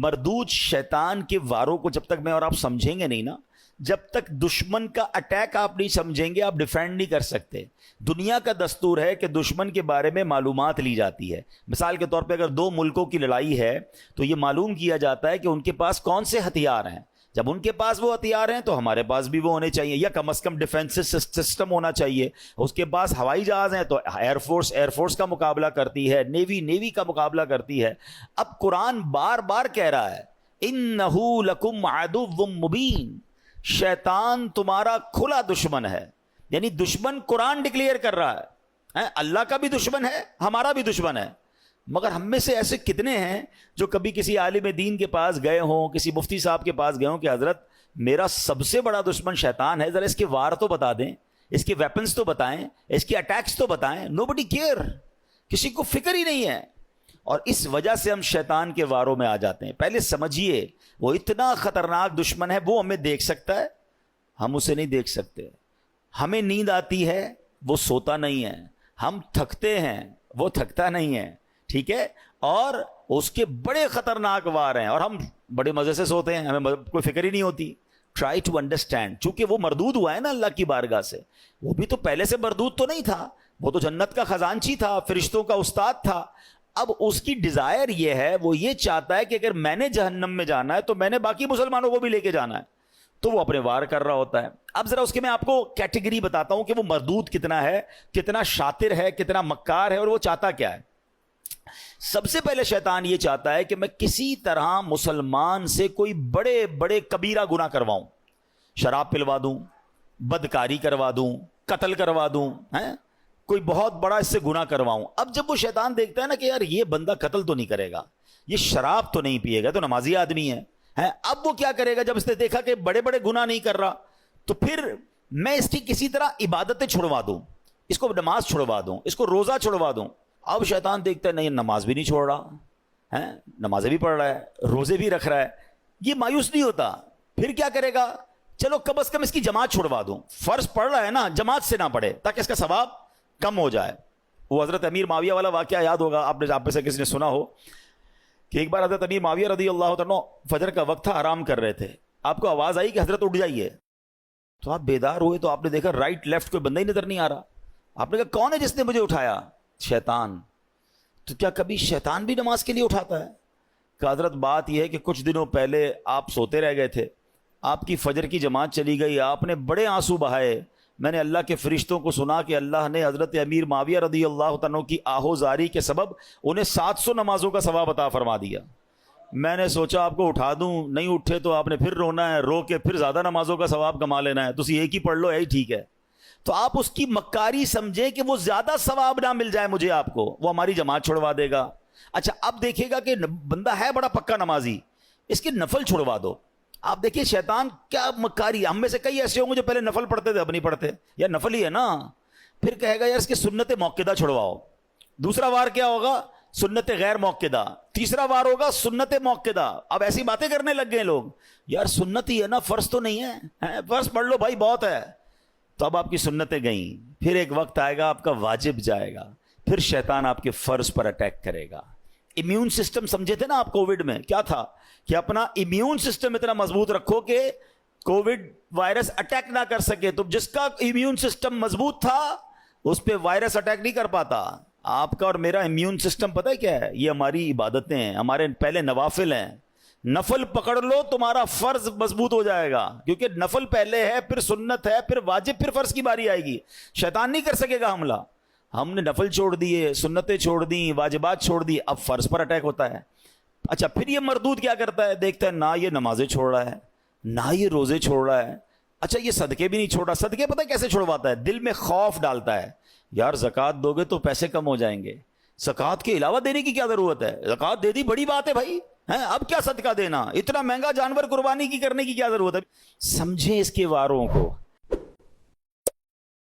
مردود شیطان کے واروں کو جب تک میں اور آپ سمجھیں گے نہیں نا، جب تک دشمن کا اٹیک آپ نہیں سمجھیں گے، آپ ڈیفینڈ نہیں کر سکتے۔ دنیا کا دستور ہے کہ دشمن کے بارے میں معلومات لی جاتی ہے۔ مثال کے طور پہ اگر دو ملکوں کی لڑائی ہے تو یہ معلوم کیا جاتا ہے کہ ان کے پاس کون سے ہتھیار ہیں۔ جب ان کے پاس وہ ہتھیار ہیں تو ہمارے پاس بھی وہ ہونے چاہیے، یا کم از کم ڈیفینس سسٹم ہونا چاہیے۔ اس کے پاس ہوائی جہاز ہیں تو ایئر فورس کا مقابلہ کرتی ہے، نیوی کا مقابلہ کرتی ہے۔ اب قرآن بار بار کہہ رہا ہے اِنَّهُ لَكُمْ عَدُوٌّ مُّبِينٌ، شیطان تمہارا کھلا دشمن ہے۔ یعنی دشمن قرآن ڈکلیئر کر رہا ہے، اللہ کا بھی دشمن ہے، ہمارا بھی دشمن ہے۔ مگر ہم میں سے ایسے کتنے ہیں جو کبھی کسی عالم دین کے پاس گئے ہوں، کسی مفتی صاحب کے پاس گئے ہوں کہ حضرت میرا سب سے بڑا دشمن شیطان ہے، ذرا اس کے وار تو بتا دیں، اس کے ویپنز تو بتائیں، اس کے اٹیکس تو بتائیں۔ نوبڈی کیئر، کسی کو فکر ہی نہیں ہے۔ اور اس وجہ سے ہم شیطان کے واروں میں آ جاتے ہیں۔ پہلے سمجھیے وہ اتنا خطرناک دشمن ہے، وہ ہمیں دیکھ سکتا ہے، ہم اسے نہیں دیکھ سکتے۔ ہمیں نیند آتی ہے، وہ سوتا نہیں ہے۔ ہم تھکتے ہیں، وہ تھکتا نہیں ہے، ٹھیک ہے؟ اور اس کے بڑے خطرناک وار ہیں، اور ہم بڑے مزے سے سوتے ہیں، ہمیں کوئی فکر ہی نہیں ہوتی۔ ٹرائی ٹو انڈرسٹینڈ، چونکہ وہ مردود ہوا ہے نا اللہ کی بارگاہ سے۔ وہ بھی تو پہلے سے مردود تو نہیں تھا، وہ تو جنت کا خزانچی تھا، فرشتوں کا استاد تھا۔ اب اس کی ڈیزائر یہ ہے، وہ یہ چاہتا ہے کہ اگر میں نے جہنم میں جانا ہے تو میں نے باقی مسلمانوں کو بھی لے کے جانا ہے، تو وہ اپنے وار کر رہا ہوتا ہے۔ اب ذرا اس کے میں آپ کو کیٹیگری بتاتا ہوں کہ وہ مردود کتنا ہے، کتنا شاطر ہے، کتنا مکار ہے، اور وہ چاہتا کیا ہے۔ سب سے پہلے شیطان یہ چاہتا ہے کہ میں کسی طرح مسلمان سے کوئی بڑے بڑے کبیرہ گناہ کرواؤں، شراب پلوا دوں، بدکاری کروا دوں، قتل کروا دوں، کوئی بہت بڑا اس سے گناہ کرواؤں۔ اب جب وہ شیطان دیکھتا ہے نا کہ یار یہ بندہ قتل تو نہیں کرے گا، یہ شراب تو نہیں پیے گا، تو نمازی آدمی ہے، اب وہ کیا کرے گا؟ جب اس نے دیکھا کہ بڑے بڑے گناہ نہیں کر رہا، تو پھر میں اس کی کسی طرح عبادتیں چھڑوا دوں، اس کو نماز چھڑوا دوں، اس کو روزہ چھڑوا دوں۔ اب شیطان دیکھتا ہے نہیں، نماز بھی نہیں چھوڑ رہا ہے، نمازیں بھی پڑھ رہا ہے، روزے بھی رکھ رہا ہے، یہ مایوس نہیں ہوتا۔ پھر کیا کرے گا؟ چلو کم از کم اس کی جماعت چھڑوا دوں، فرض پڑھ رہا ہے نا، جماعت سے نہ پڑھے تاکہ اس کا ثواب کم ہو جائے۔ وہ حضرت امیر معاویہ والا واقعہ یاد ہوگا آپ میں سے کسی نے سنا ہو کہ ایک بار حضرت امیر معاویہ رضی اللہ عنہ فجر کا وقت تھا، آرام کر رہے تھے، آپ کو آواز آئی کہ حضرت اٹھ جائیے، تو آپ بیدار ہوئے تو آپ نے دیکھا رائٹ لیفٹ کوئی بندہ ہی نظر نہیں آ رہا۔ آپ نے کہا کون ہے جس نے مجھے اٹھایا؟ شیطان۔ تو کیا کبھی شیطان بھی نماز کے لیے اٹھاتا ہے؟ کہ حضرت بات یہ ہے کہ کچھ دنوں پہلے آپ سوتے رہ گئے تھے، آپ کی فجر کی جماعت چلی گئی، آپ نے بڑے آنسو بہائے، میں نے اللہ کے فرشتوں کو سنا کہ اللہ نے حضرت امیر معاویہ رضی اللہ عنہ کی آہوزاری کے سبب انہیں 700 نمازوں کا ثواب عطا فرما دیا۔ میں نے سوچا آپ کو اٹھا دوں، نہیں اٹھے تو آپ نے پھر رونا ہے، رو کے پھر زیادہ نمازوں کا ثواب کما لینا ہے، تو اسی ایک ہی پڑھ لو، یہی ٹھیک ہے۔ تو آپ اس کی مکاری سمجھیں کہ وہ زیادہ ثواب نہ مل جائے مجھے، آپ کو وہ ہماری جماعت چھڑوا دے گا۔ اچھا اب دیکھے گا کہ بندہ ہے بڑا پکا نمازی، اس کے نفل چھڑوا دو۔ آپ دیکھیے شیطان کیا مکاری، ہم میں سے کئی ایسے ہوں گے جو پہلے نفل پڑھتے تھے اب نہیں پڑھتے، یا نفل ہی ہے نا، پھر کہے گا یار اس کے سنت موقدہ چھڑواؤ۔ دوسرا وار کیا ہوگا؟ سنت غیر موقدہ۔ تیسرا وار ہوگا سنت موقدہ۔ اب ایسی باتیں کرنے لگ گئے لوگ، یار سنت ہی ہے نا، فرض تو نہیں ہے، فرض پڑھ لو بھائی بہت ہے۔ تو اب آپ کی سنتیں گئیں، پھر ایک وقت آئے گا آپ کا واجب جائے گا، پھر شیطان آپ کے فرض پر اٹیک کرے گا۔ امیون سسٹم سمجھے تھے نا آپ کووڈ میں، کیا تھا کہ اپنا امیون سسٹم اتنا مضبوط رکھو کہ کووڈ وائرس اٹیک نہ کر سکے۔ تو جس کا امیون سسٹم مضبوط تھا اس پہ وائرس اٹیک نہیں کر پاتا۔ آپ کا اور میرا امیون سسٹم پتہ ہے کیا ہے؟ یہ ہماری عبادتیں ہیں، ہمارے پہلے نوافل ہیں۔ نفل پکڑ لو تمہارا فرض مضبوط ہو جائے گا، کیونکہ نفل پہلے ہے، پھر سنت ہے، پھر واجب، پھر فرض کی باری آئے گی۔ شیطان نہیں کر سکے گا حملہ۔ ہم نے نفل چھوڑ دیے، سنتیں چھوڑ دیں، واجبات چھوڑ دی، اب فرض پر اٹیک ہوتا ہے۔ اچھا پھر یہ مردود کیا کرتا ہے؟ دیکھتا ہے نہ یہ نمازیں چھوڑ رہا ہے، نہ یہ روزے چھوڑ رہا ہے، اچھا یہ صدقے بھی نہیں چھوڑ رہا۔ صدقے پتہ کیسے چھوڑواتا ہے؟ دل میں خوف ڈالتا ہے، یار زکوٰۃ دو گے تو پیسے کم ہو جائیں گے، زکوٰۃ کے علاوہ دینے کی کیا ضرورت ہے؟ زکوٰۃ دے دی بڑی بات ہے بھائی، اب کیا صدقہ دینا، اتنا مہنگا جانور قربانی کی کرنے کی کیا ضرورت ہے؟ سمجھیں اس کے واروں کو۔